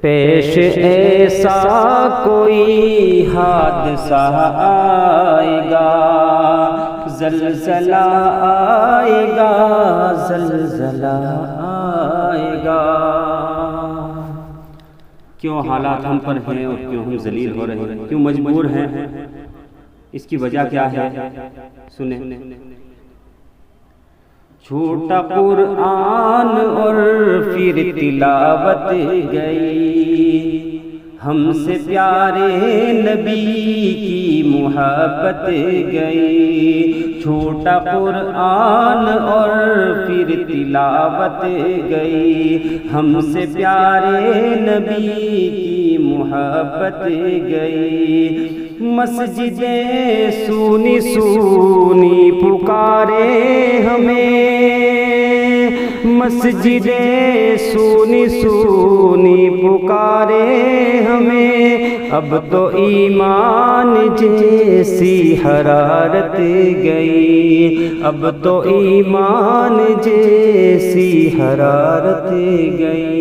پیش ایسا کوئی حادثہ آئے گا، زلزلہ آئے گا، زلزلہ آئے گا۔ کیوں حالات ہم پر ہیں اور کیوں ہم ذلیل ہو رہے ہیں، کیوں مجبور ہیں، اس کی وجہ کیا ہے؟ سنیں۔ چھوٹا قرآن اور پھر تلاوت گئی، ہم سے پیارے نبی کی محبت گئی۔ چھوٹا قرآن اور پھر تلاوت گئی، ہم سے پیارے نبی کی محبت گئی۔ مسجدیں سونی سونی پکارے ہمیں، مسجدیں سونی سونی پکارے ہمیں، اب تو ایمان جیسی حرارت گئی، اب تو ایمان جیسی حرارت گئی۔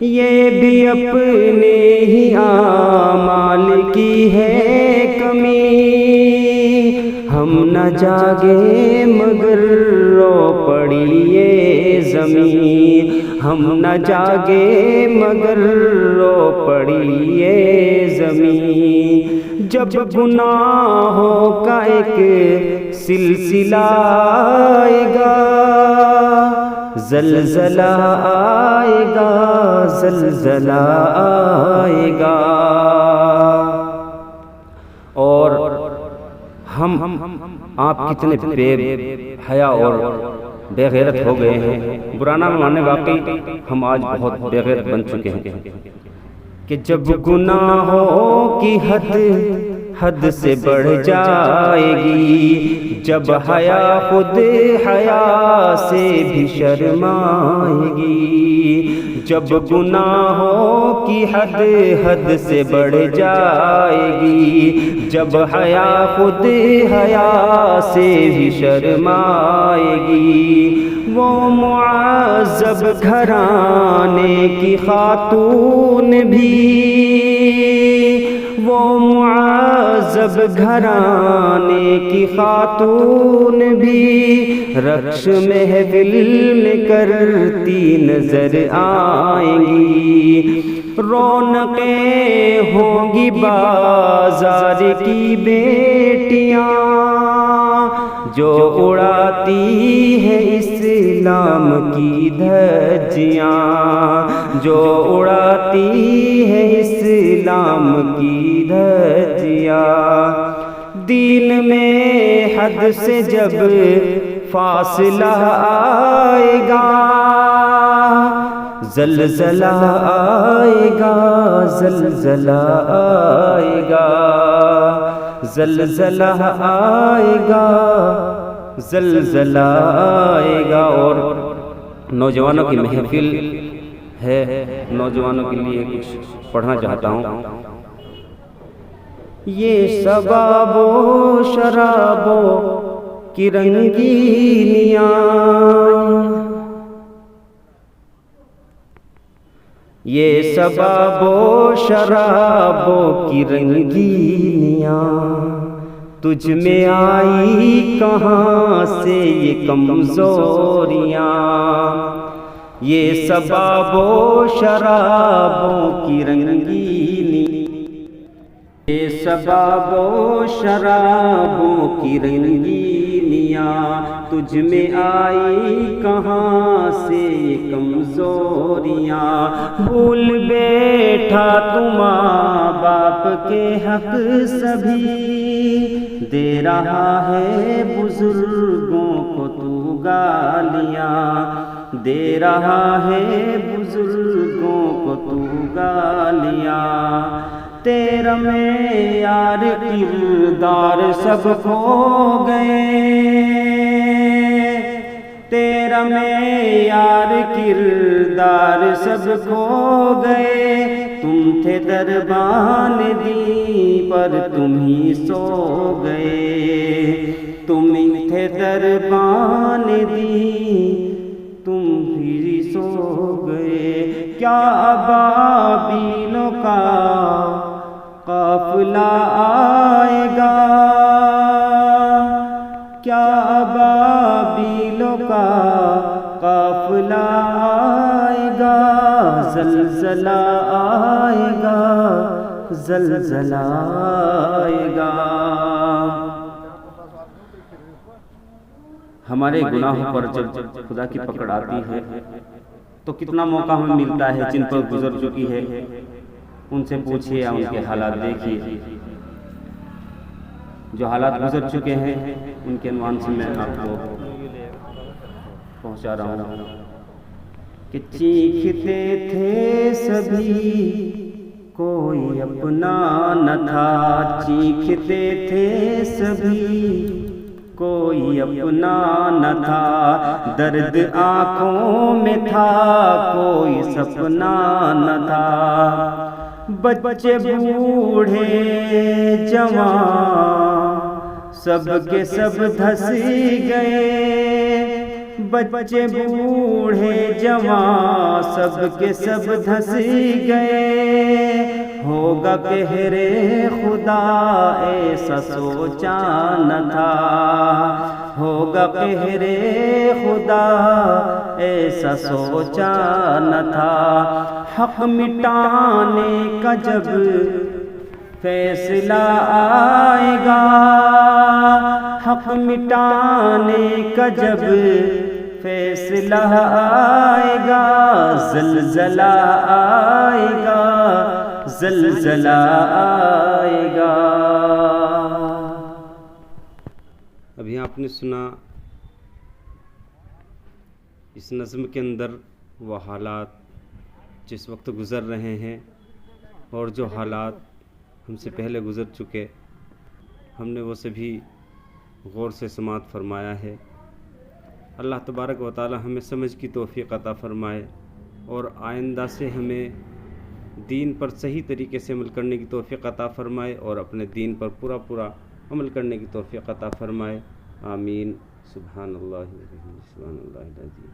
یہ بھی اپنے ہی اعمال کی ہے کمی، ہم نہ جاگے مگر رو پڑی یہ زمین، ہم نہ جاگے مگر رو پڑی یہ زمین۔ جب گناہوں کا ایک سلسلہ آئے گا، زلزلہ آئے گا، زلزلہ آئے گا۔ اور ہم آپ کتنے بے حیا اور بے غیرت ہو گئے ہیں، برا نہ مانے، واقعی ہم آج بہت بے غیرت بن چکے ہیں کہ جب گناہوں کی حد سے بڑھ جائے گی، جب حیا خود حیا سے بھی شرمائے گی، جب گناہوں کی حد سے بڑھ جائے گی، جب حیا خود حیا سے بھی شرمائے گی، وہ معذب گھرانے کی خاتون بھی، وہ معذب گھرانے کی خاتون بھی رقص محفل میں کرتی نظر آئیں گی۔ رونقیں ہوں گی بازار کی بیٹیاں، جو اڑاتی ہے اسلام کی دھجیاں، جو اڑاتی ہے اسلام کی دھجیاں۔ دین میں حد سے جب فاصلہ آئے گا، زلزلہ آئے گا، زلزلہ آئے گا، زلزلہ آئے گا، زلزلہ آئے گا۔ اور نوجوانوں کی محفل ہے، نوجوانوں کے لیے کچھ پڑھنا چاہتا ہوں۔ یہ شباب و شرابوں کی رنگینیاں، یہ شباب و شرابوں کی رنگینیاں، تجھ میں آئی کہاں سے یہ کمزوریاں، یہ شباب و شرابوں کی رنگینیاں، یہ شباب و شرابوں کی رنگینیاں، تجھ میں آئی کہاں سے یہ کمزوریاں۔ بھول بیٹھا تو ماں باپ کے حق سبھی، دے رہا ہے بزرگوں کو تو گالیاں، دے رہا ہے بزرگوں کو تو گالیاں۔ تیرا معیار کردار سب کھو گئے، تیرا معیار کردار سب کھو گئے، تم تھے دربان دی پر تم ہی سو گئے، تم تھے دربان دی تم ہی سو گئے۔ کیا ابابیلوں کا قافلہ آئے گا، کیا ابابیلوں کا قافلہ آئے گا، زلزلہ آئے گا، زلزلہ آئے گا۔ ہمارے گناہوں پر جب خدا کی پکڑ آتی ہے تو کتنا موقع ہمیں ملتا ہے، جن پر گزر چکی ہے ان سے پوچھئے یا ان کے حالات دیکھیے۔ جو حالات گزر چکے ہیں ان کے عنوان سے میں آپ کو پہنچا رہا ہوں کہ چیختے تھے سبھی کوئی اپنا نہ تھا، چیختے تھے سبھی کوئی اپنا نہ تھا، درد آنکھوں میں تھا کوئی سپنا نہ تھا، بچے بوڑھے جوان سب کے سب دھس گئے، بچے بوڑھے جوان سب کے سب دھس گئے، ہوگا قہر خدا ایسا سوچا نہ تھا، ہوگا قہر خدا ایسا سوچا نہ تھا، حق مٹانے کا جب فیصلہ آئے گا، حق مٹانے کا جب فیصلہ آئے گا، زلزلہ آئے گا، زلزلہ آئے گا۔ ابھی آپ نے سنا اس نظم کے اندر وہ حالات جس وقت گزر رہے ہیں اور جو حالات ہم سے پہلے گزر چکے، ہم نے وہ سبھی غور سے سماعت فرمایا ہے۔ اللہ تبارک و تعالی ہمیں سمجھ کی توفیق عطا فرمائے اور آئندہ سے ہمیں دین پر صحیح طریقے سے عمل کرنے کی توفیق عطا فرمائے اور اپنے دین پر پورا عمل کرنے کی توفیق عطا فرمائے۔ آمین۔ سبحان اللہ سبحان اللہ العظیم۔